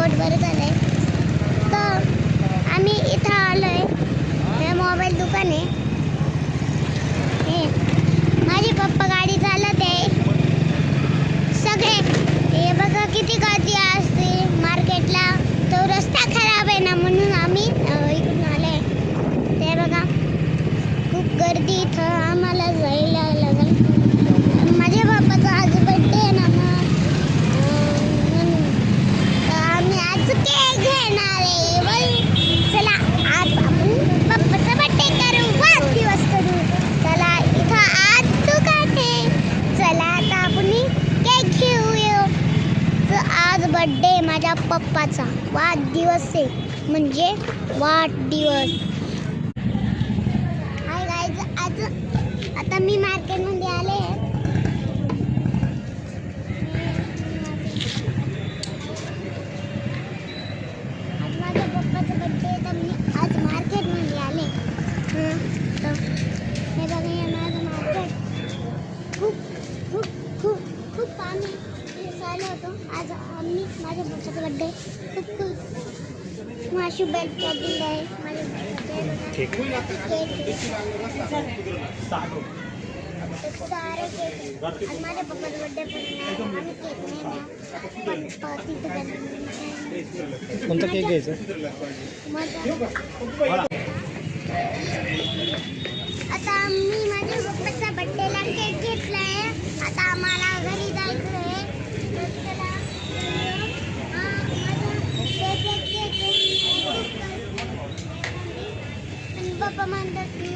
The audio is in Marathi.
पोट बरं झालंय. तर आम्ही इथं आलोय. हे मोबाईल दुकान आहे. हे माझे पप्पा गाडी चालत आहे. सगळे हे बघा किती गर्दी असते मार्केटला. तो रस्ता खराब आहे ना म्हणून आम्ही इकडून आलोय. ते बघा खूप गर्दी इथं आम्हाला जायला लागेल. माझ्या बाप्पाचा आज बर्थडे आहे ना तर आम्ही आज केक घेणार आहे. चला आज आपण बाप्पाचा बर्थडे करू. वाढदिवस करू. चला इथं आज दुकान आहे. चला आता आपण केक घेऊया. तर आज बर्थडे माझ्या पप्पाचा वाढदिवस आहे म्हणजे वाढदिवस. हाय गाईज, आज आता मी मार्केटमध्ये आले. आज माझ्या पप्पाचा बर्थडे तर मी आज मार्केटमध्ये आले. तर हे बघा हे माझं मार्केट. खूप खूप खूप खूप पाणी चालू होतं. आज आम्ही माझ्या पप्पाचा बर्थडे खूप खूप माझी बर्थडे दिली आहे. माझ्या सारे केक आज माझ्या पप्पाचा बर्थडे पण आम्ही केक नाही कोणता केक घ्यायचा? आता मी माझ्या पप्पाचा बर्थडेला केक घेतलाय. आता आम्हाला घरी जायचं आहे. पप्पा म्हणतात मी